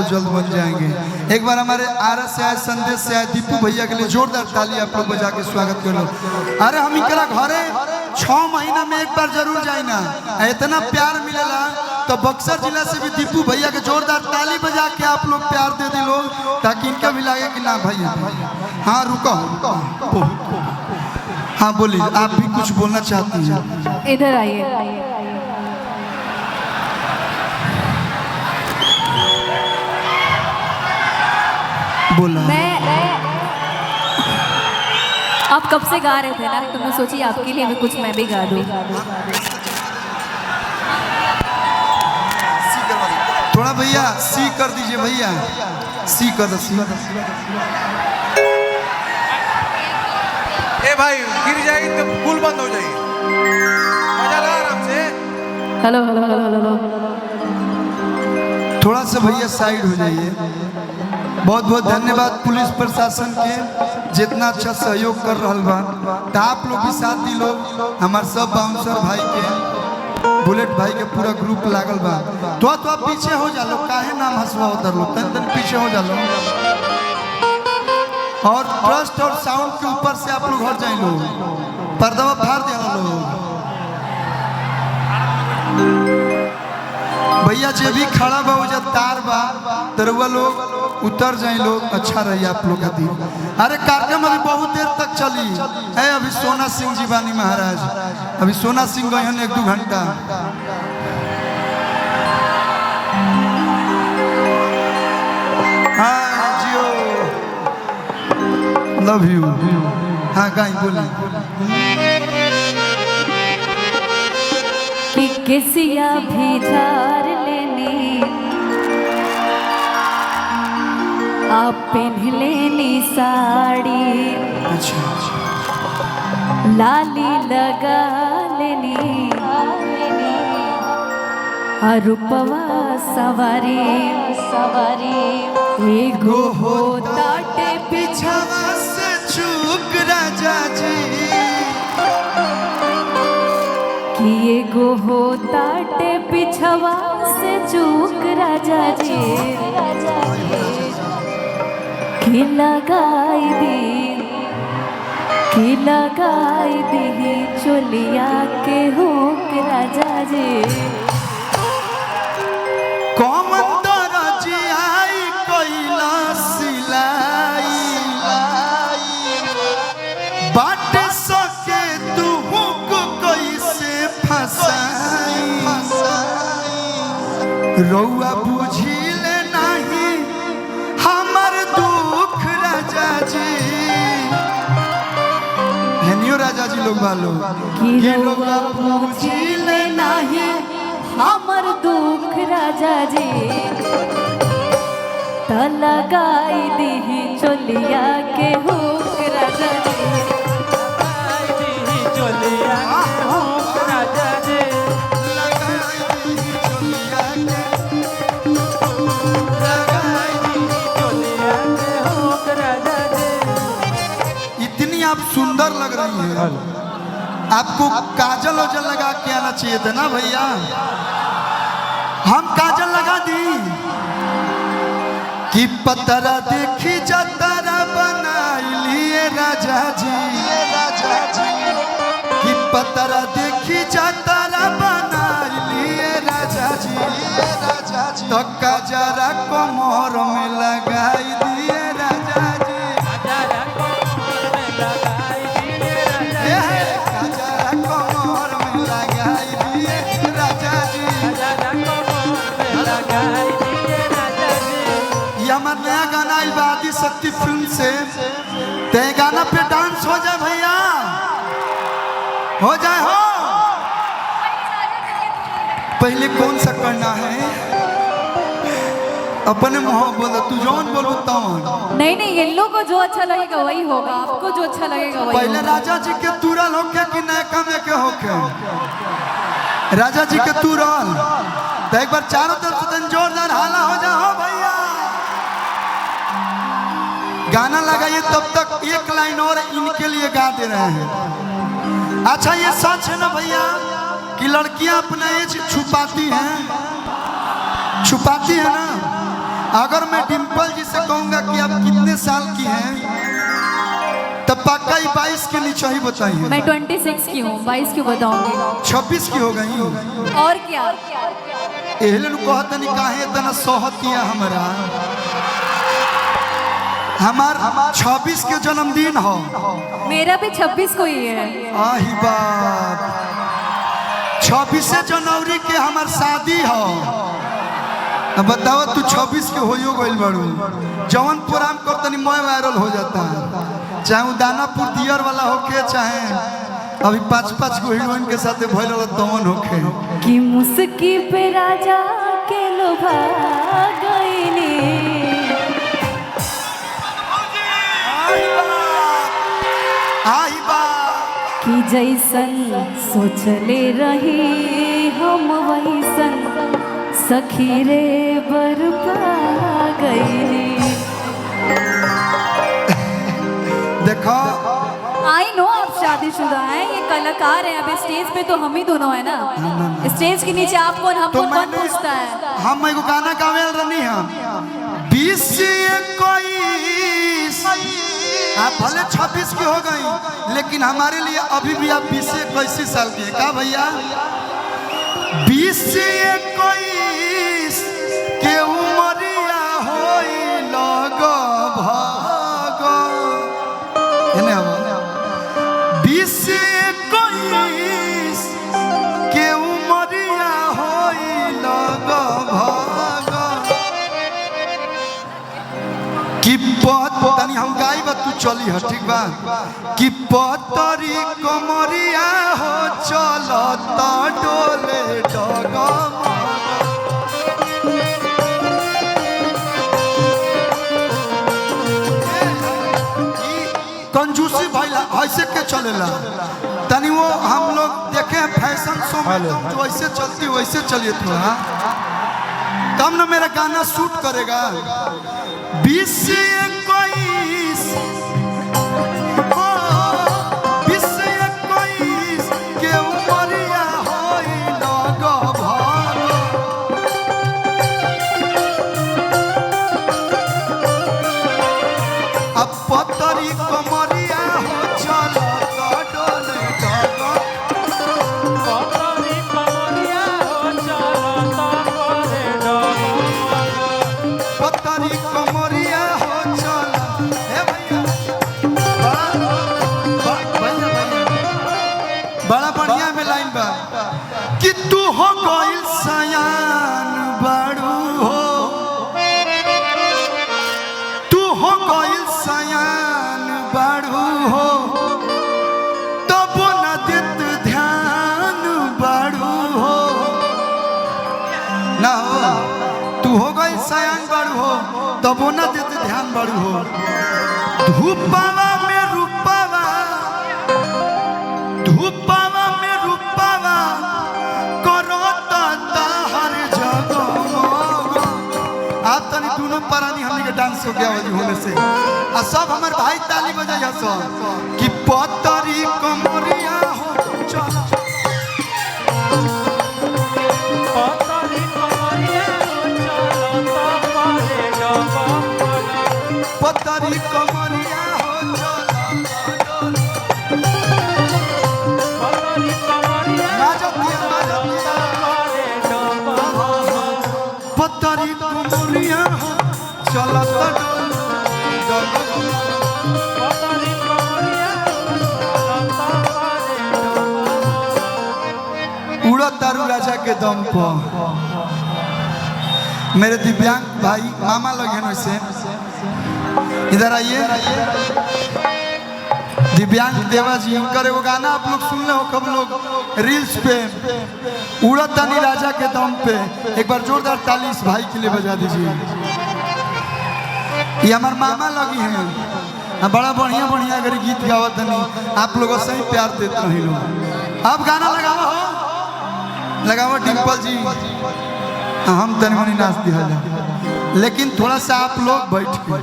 बहुत जल्द बन जाएंगे। एक बार हमारे आरस से आए, संदेश से आए दीपू भैया के लिए जोरदार ताली आप लोग बजा के स्वागत करो। अरे हम इनका घरे 6 महीना में एक बार जरूर जाए ना, इतना प्यार मिलेला। तो बक्सर जिला से भी दीपू भैया के जोरदार ताली बजा के आप लोग प्यार दे दी लोग, ताकि इनका भी लगे कि ना भैया। हाँ रुको, हाँ बोलिए, आप भी कुछ बोलना चाहती हैं? इधर आइए। बोला आप कब से गा रहे थे ना, तो मैं सोची आपके लिए भी कुछ मैं भी गा दूं। थोड़ा भैया सी कर दीजिए, भैया सी कर दो, सी। ए भाई गिर जाएगी तो पुल बंद हो जाएगी, मजा ला आराम से। Hello hello hello hello. थोड़ा सा भैया साइड हो जाइए। बहुत बहुत धन्यवाद पुलिस प्रशासन के, जितना अच्छा सहयोग कर रहा बा। तो आप लोग भी साथ दी लोग, हमारे सब बाउंसर भाई के, बुलेट भाई के पूरा ग्रुप लागल बा। तो आप पीछे हो जा लो, काहे नाम हंसवा उधर लो, तन पीछे हो जा लो। और ट्रस्ट और साउंड के ऊपर से आप लोग हट जाए लोग, पर्दा फाड़ दिया लोग। भैया जे भी खड़ा बा जब तार बा तरुआ लोग उतर जाए लोग, अच्छा रही आप लोग का दिन। अरे कार्यक्रम अभी बहुत देर तक चली है। अभी सोना सिंह जी बानी महाराज, अभी सोना सिंह गए हैं 1-2 घंटा। हाँ जियो, लव यू। हाँ गाई बोली। किसिया भी झार लेनी, आप पहन लेनी साड़ी, लाली लगा लेनी, रूपवा सवारी सवारी, एगो हो ताटे पिछवा से चूक राजा जी, कि एगो हो ताटे पिछवा से चूक राजा जी, कि लगाई दी चोलिया के हुक राजा जी। कौन दरजी आई कोइला सिलाई, बाट सके तू हुक कैसे फसाई, रौआ बुझिले नहीं हमर दुख राजा जी। हेनियो राजा जी लोग बालो कि रौआ बुझिले नहीं हमर दुख राजा जी, त लगाई दी चोलिया के हुक राजा जी, लगाई दी चोलिया के हुक राजा जी, लगाई दी चोलिया के, लगाई दी चोलिया के हुक राजा जी। इतनी आप सुंदर लग रही हैं, आपको काजल ओजल लगा के आना चाहिए था ना भैया। हम काजल लगा दी कि पतरा देखी जतरा बनाई लिए राजा जी, कि पतरा देखी जतरा बनाई लिए राजा जी, तो काजरा कमर में लगाई दिए राजा जी, हमारा नया गाना आदि शक्ति फिल्म से। ते गाना पे डांस हो जाए भैया, हो जाए हो। पहले कौन सा करना है, अपने मुँह बोलो, तू जौन बोलो तौन। नहीं येलो को जो अच्छा लगेगा वही होगा, आपको जो अच्छा लगेगा वही पहले होगा। राजा जी के तुरल होके कि नयका में के होके, राजा जी के तुरल। तो एक बार चारों तरफ से जोरदार हाला हो जाओ भैया। गाना लगाइए, तब तक एक लाइन और इनके लिए गा दे रहे हैं। अच्छा ये सच है ना भैया कि लड़कियां अपना एज छुपाती हैं ना? अगर मैं डिम्पल जी से कहूंगा कि आप कितने साल की हैं तब पक्का ही 22 के नीचे ही बताइए। मैं 26 की हूँ, 22 क्यों बताऊंगी? 26 की हो गई। और क्या? एहले कहत नहीं काहे इतना सोहतिया हमारा। हमार 26 के जन्मदिन हो। मेरा भी 26 को ही है। आही बात 26 जनवरी के हमार शादी हो। अब बताओ तू 26 के होइयो गइल बाड़ू। जवन प्रोग्राम कर तनी मैं वायरल हो जाता है, चाहे वो दानापुर दियर वाला होके चाहे अभी 5-5 गो हीरोइन के साथ भइल तवन होके कि मुस्की पे राजा के लोभा गईनी। आई बात कि जैसन सोचले रही हम वैसन सखी रे बरपा गईनी। देखो आई नो आप शादीशुदा हैं, ये कलाकार हैं। अभी स्टेज पे तो हम ही दोनों है ना। स्टेज के नीचे आप कौन, हम कौन पूछता है? हम एगो गाना गावे रहनी हम 20-21 आप भले 26 की हो गई लेकिन हमारे लिए अभी भी आप 20-21 साल की है का भैया। 20-21 के उमरिया होई लग भाग 20-21 के उमरिया होई लग भाग कि तनी हम गाई बा तू चली है ठीक बा कि पतरी कमरिया हो चलत डोले डगम कंजूसी भइला ऐसे के चलेला तनी वो हम लोग देखे फैशन शो में तुम जो ऐसे चलती वैसे चलिए थोड़ा तब ना मेरा गाना शूट करेगा। 20-21 के उमरिया होई लग भाग अब पतरी कमरिया हो चलत डोले डगम पतरी कमरिया हो चल हे भैया बड़ा बढ़िया में लाइन बा कि तू हो गइल सयान बाड़ू हो तू हो गइल सयान बाड़ू हो तब न देत ध्यान बाड़ू हो ना हो तू हो गई सयान बाड़ू हो तब ना देते ध्यान बाड़ू हो धूपावा में रूपावा धूपावा में रूपावा करो हर जगह आप तनी दोनों परानी हमनी के डांस हो गया वजह होने से आ सब हमारे भाई ताली बजाइए सब कि पतरी कमरिया हो चल पतरी कमरिया हो पतरी कमरिया हो चलत उड़ा तारू राजा के दम पर मेरे दिव्यांग भाई मामा लगे वैसे इधर आइए दिव्यांग देवा जी उनका एगो गाना आप लोग सुन ले हो कब लोग रील्स पे उड़त तनी राजा के दम पे एक बार जोरदार ताली इस भाई के लिए बजा दीजिए। ये हमारे मामा लगी हैं बड़ा बढ़िया बढ़िया अगर गीत गावत तनी आप लोगों से ही प्यार देते रही लोग। अब गाना लगावा हो लगावा डिम्पल जी हम तनी मनी नाच दिया लेकिन थोड़ा सा आप लोग बैठ के